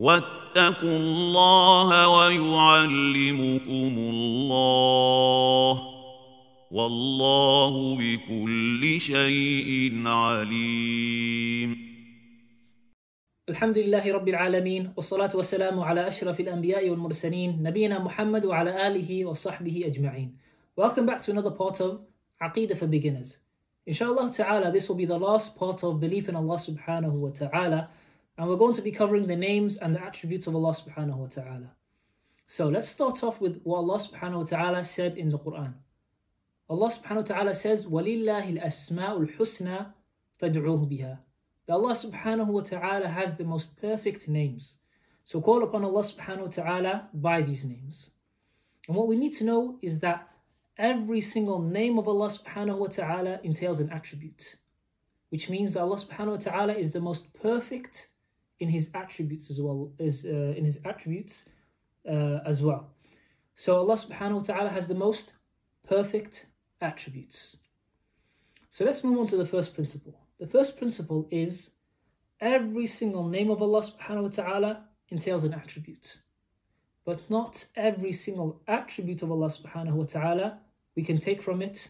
واتقوا الله ويعلمكم الله والله بكل شيء عليم. الحمد لله رب العالمين والصلاة والسلام على أشرف الأنبياء والمرسلين نبينا محمد وعلى آله وصحبه أجمعين. Welcome back to another part of Aqeedah for Beginners. Inshallah ta'ala, this will be the last part of belief in Allah subhanahu wa ta'ala, and we're going to be covering the names and the attributes of Allah subhanahu wa ta'ala. So let's start off with what Allah subhanahu wa ta'ala said in the Quran. Allah subhanahu wa ta'ala says, وَلِلَّهِ الْأَسْمَاءُ الْحُسْنَى فَادْعُوهُ بِهَا. That Allah subhanahu wa ta'ala has the most perfect names. So call upon Allah subhanahu wa ta'ala by these names. And what we need to know is that every single name of Allah subhanahu wa ta'ala entails an attribute, which means that Allah subhanahu wa ta'ala is the most perfect in his attributes as well as So Allah subhanahu wa ta'ala has the most perfect attributes. So let's move on to the first principle. The first principle is every single name of Allah subhanahu wa ta'ala entails an attribute, but not every single attribute of Allah subhanahu wa ta'ala we can take from it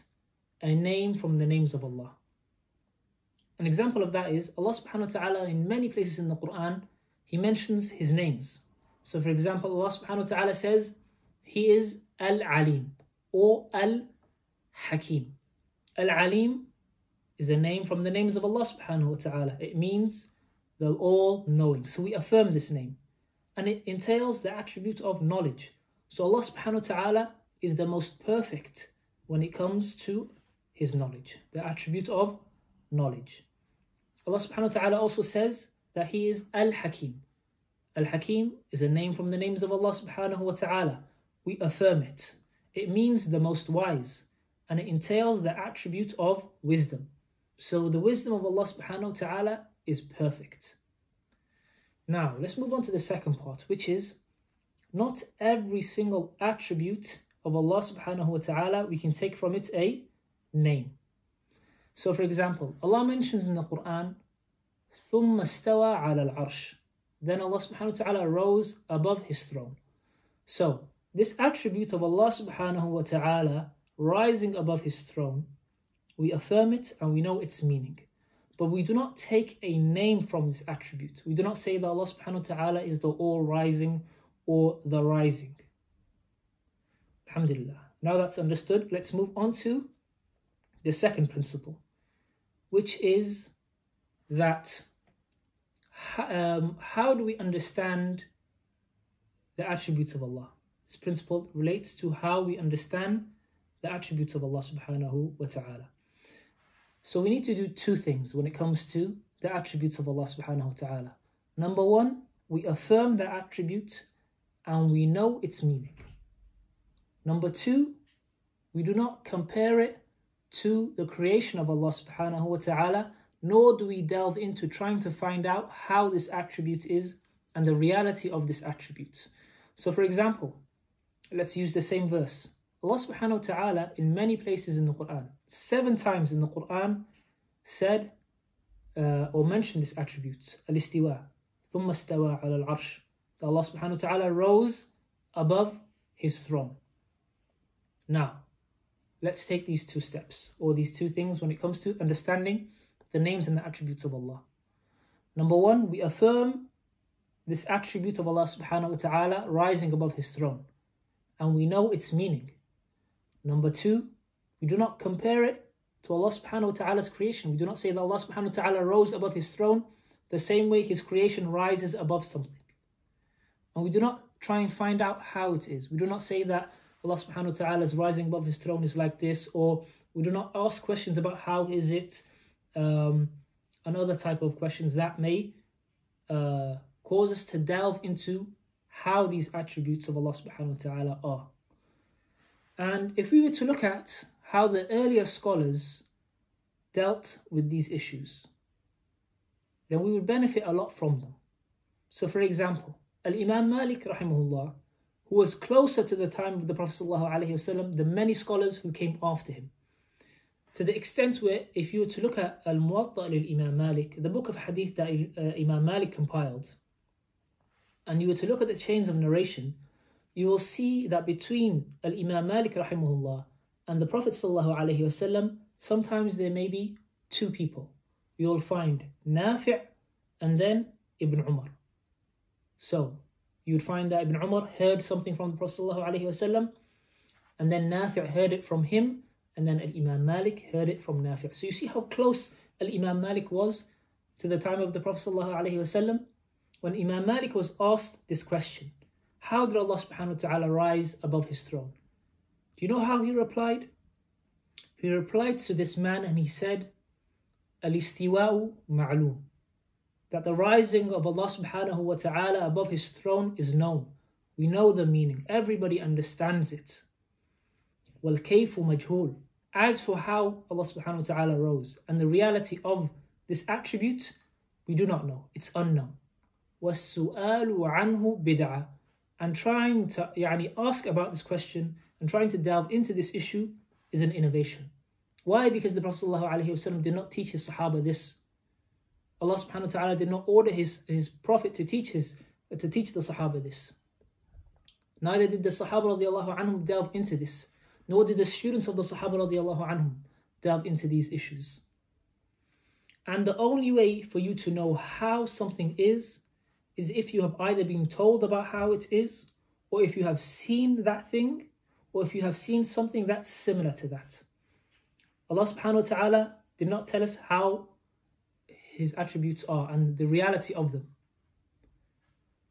a name from the names of Allah. An example of that is Allah subhanahu wa ta'ala in many places in the Quran, He mentions His names. So for example, Allah subhanahu wa ta'ala says He is Al-Alim or Al-HAKEEM. Al-Alim is a name from the names of Allah subhanahu wa ta'ala. It means the all-knowing. So we affirm this name. And it entails the attribute of knowledge. So Allah subhanahu wa ta'ala is the most perfect when it comes to His knowledge. The attribute of knowledge. Allah subhanahu wa ta'ala also says that He is Al-HAKEEM. Al-HAKEEM is a name from the names of Allah subhanahu wa ta'ala. We affirm it. It means the most wise. And it entails the attribute of wisdom. So the wisdom of Allah subhanahu wa ta'ala is perfect. Now, let's move on to the second part, which is not every single attribute of Allah subhanahu wa ta'ala we can take from it a name. So for example, Allah mentions in the Quran, ثُمَّ اسْتَوَى عَلَى الْعَرْشِ. Then Allah subhanahu wa ta'ala rose above His throne. So this attribute of Allah subhanahu wa ta'ala rising above His throne, we affirm it and we know its meaning. But we do not take a name from this attribute. We do not say that Allah subhanahu wa ta'ala is the all-rising or the rising. Alhamdulillah. Now that's understood, let's move on to the second principle, which is that how do we understand the attributes of Allah? This principle relates to how we understand the attributes of Allah subhanahu wa ta'ala. So we need to do two things when it comes to the attributes of Allah subhanahu wa ta'ala. Number one, we affirm the attribute and we know its meaning. Number two, we do not compare it to the creation of Allah subhanahu wa ta'ala, nor do we delve into trying to find out how this attribute is and the reality of this attribute. So for example, let's use the same verse. Allah subhanahu wa ta'ala in many places in the Quran, 7 times in the Quran, said or mentioned this attribute, al-istiwa, ثُمَّ اسْتَوَى عَلَى الْعَرْشِ. That Allah subhanahu wa ta'ala rose above His throne. Now, let's take these two steps, or these two things when it comes to understanding the names and the attributes of Allah. Number one, we affirm this attribute of Allah subhanahu wa ta'ala rising above His throne, and we know its meaning. Number two, we do not compare it to Allah subhanahu wa ta'ala's creation. We do not say that Allah subhanahu wa ta'ala rose above His throne the same way His creation rises above something. And we do not try and find out how it is. We do not say that Allah subhanahu wa ta'ala's rising above His throne is like this, or we do not ask questions about how is it, and other type of questions that may cause us to delve into how these attributes of Allah subhanahu wa ta'ala are. And if we were to look at how the earlier scholars dealt with these issues, then we would benefit a lot from them. So for example, Al-Imam Malik rahimahullah, who was closer to the time of the Prophet ﷺ than many scholars who came after him. To the extent where, if you were to look at Al-Muwatta al-Imam Malik, the book of Hadith that Imam Malik compiled, and you were to look at the chains of narration, you will see that between Al-Imam Malik rahimahullah and the Prophet sallallahu alaihi wasallam, sometimes there may be two people. You will find Nafi' and then Ibn Umar. So you would find that Ibn Umar heard something from the Prophet sallallahu alaihi wasallam, and then Nafi' heard it from him, and then Al-Imam Malik heard it from Nafi'. So you see how close Al-Imam Malik was to the time of the Prophet sallallahu alaihi wasallam. When Imam Malik was asked this question, how did Allah subhanahu wa ta'ala rise above his throne? Do you know how he replied? He replied to this man and he said, Al-istiwa'u ma'loom, that the rising of Allah subhanahu wa ta'ala above his throne is known. We know the meaning. Everybody understands it. وَالْكَيْفُ مَجْهُولٌ. As for how Allah subhanahu wa ta'ala rose and the reality of this attribute, we do not know. It's unknown. وَالسُّؤَالُ عَنْهُ بِدْعَةٌ. And trying to ask about this question and trying to delve into this issue is an innovation. Why? Because the Prophet ﷺ did not teach his Sahaba this. Allah subhanahu wa ta'ala did not order his Prophet to teach the Sahaba this. Neither did the Sahaba radiallahu anhum delve into this. Nor did the students of the Sahaba radiallahu anhum delve into these issues. And the only way for you to know how something is if you have either been told about how it is, or if you have seen that thing, or if you have seen something that's similar to that. Allah subhanahu wa ta'ala did not tell us how his attributes are and the reality of them.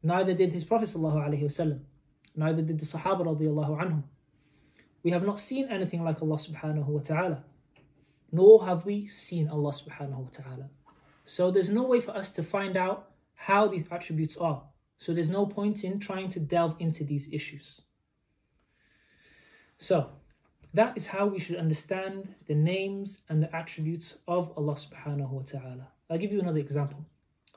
Neither did his Prophet sallallahu alaihi wasallam. Neither did the Sahaba radiallahu anhum. We have not seen anything like Allah subhanahu wa ta'ala, nor have we seen Allah subhanahu wa ta'ala. So there's no way for us to find out how these attributes are. So there's no point in trying to delve into these issues. So that is how we should understand the names and the attributes of Allah subhanahu wa ta'ala. I'll give you another example.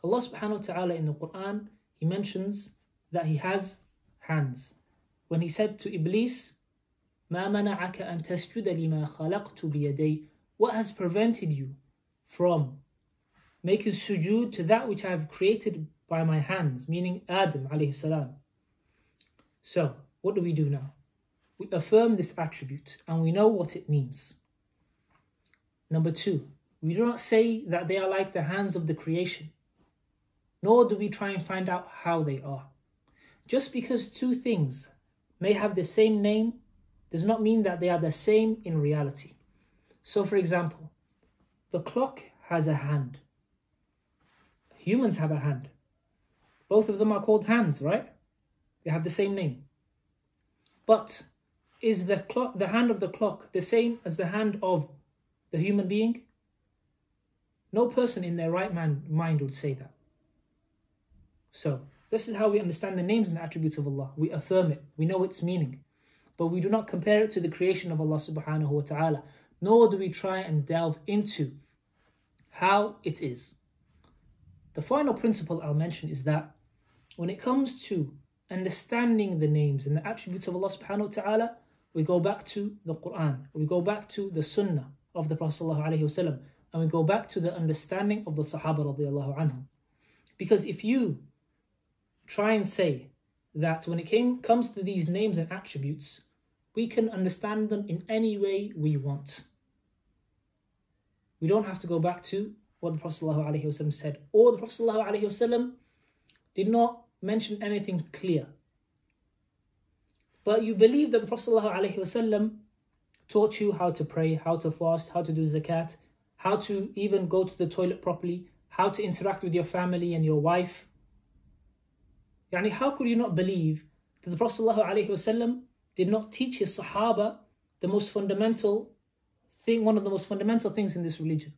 Allah subhanahu wa ta'ala in the Quran, he mentions that he has hands. When he said to Iblees, مَا مَنَعَكَ أَن تَسْجُدَ لِمَا خَلَقْتُ بِيَدَيْ. What has prevented you from making sujood to that which I have created by my hands, meaning Adam alayhi salam. So, what do we do now? We affirm this attribute and we know what it means. Number two, we do not say that they are like the hands of the creation, nor do we try and find out how they are. Just because two things may have the same name does not mean that they are the same in reality. So, for example, the clock has a hand. Humans have a hand. Both of them are called hands, right? They have the same name. But is the hand of the clock the same as the hand of the human being? No person in their right mind would say that. So, this is how we understand the names and attributes of Allah. We affirm it. We know its meaning. But we do not compare it to the creation of Allah subhanahu wa ta'ala. Nor do we try and delve into how it is. The final principle I'll mention is that when it comes to understanding the names and the attributes of Allah subhanahu wa ta'ala, we go back to the Quran, we go back to the Sunnah of the Prophet sallallahu alaihi wasallam, and we go back to the understanding of the Sahaba radiallahu anhum. Because if you try and say that when it comes to these names and attributes, we can understand them in any way we want, we don't have to go back to what the Prophet ﷺ said, or the Prophet ﷺ did not mention anything clear. But you believe that the Prophet ﷺ taught you how to pray, how to fast, how to do zakat, how to even go to the toilet properly, how to interact with your family and your wife. How could you not believe that the Prophet ﷺ did not teach his Sahaba the most fundamental thing, one of the most fundamental things in this religion,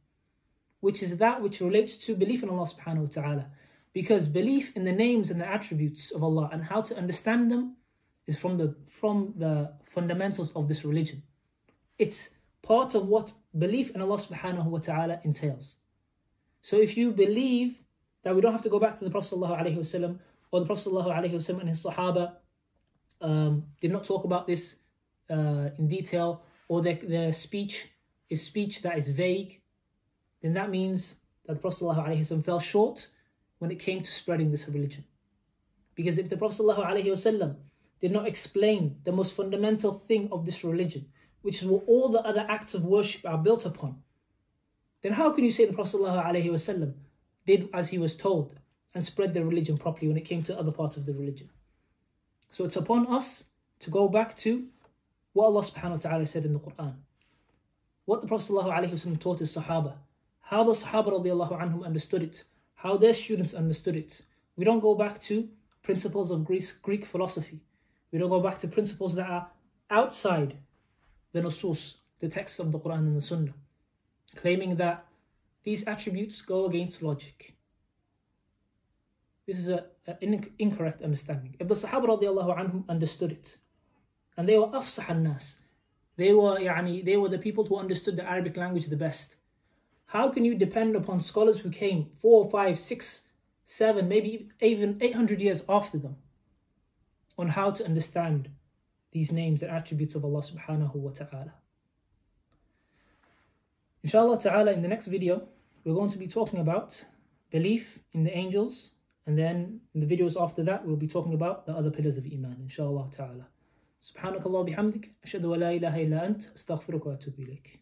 which is that which relates to belief in Allah subhanahu wa ta'ala. Because belief in the names and the attributes of Allah and how to understand them is from the fundamentals of this religion. It's part of what belief in Allah subhanahu wa ta'ala entails. So if you believe that we don't have to go back to the Prophet sallallahu alaihi wasallam, or the Prophet sallallahu alaihi wasallam and his Sahaba did not talk about this in detail, or their speech is speech that is vague, then that means that the Prophet ﷺ fell short when it came to spreading this religion. Because if the Prophet ﷺ did not explain the most fundamental thing of this religion, which is what all the other acts of worship are built upon, then how can you say the Prophet ﷺ did as he was told and spread the religion properly when it came to other parts of the religion? So it's upon us to go back to what Allah subhanahu wa ta'ala said in the Quran, what the Prophet ﷺ taught his Sahaba, how the Sahaba radiallahu anhum understood it, how their students understood it. We don't go back to principles of Greek philosophy. We don't go back to principles that are outside the nusus, the texts of the Quran and the Sunnah, claiming that these attributes go against logic. This is an incorrect understanding. If the Sahaba radiallahu anhum understood it, and they were afsah al-nas, they were the people who understood the Arabic language the best, how can you depend upon scholars who came 4, 5, 6, 7, maybe even 800 years after them on how to understand these names and attributes of Allah subhanahu wa ta'ala? Inshallah ta'ala, in the next video, we're going to be talking about belief in the angels, and then in the videos after that, we'll be talking about the other pillars of Iman, inshallah ta'ala. Subhanakallah bihamdik, ashhadu wa la ilaha illa ant, astaghfiruka wa atubu ilayk.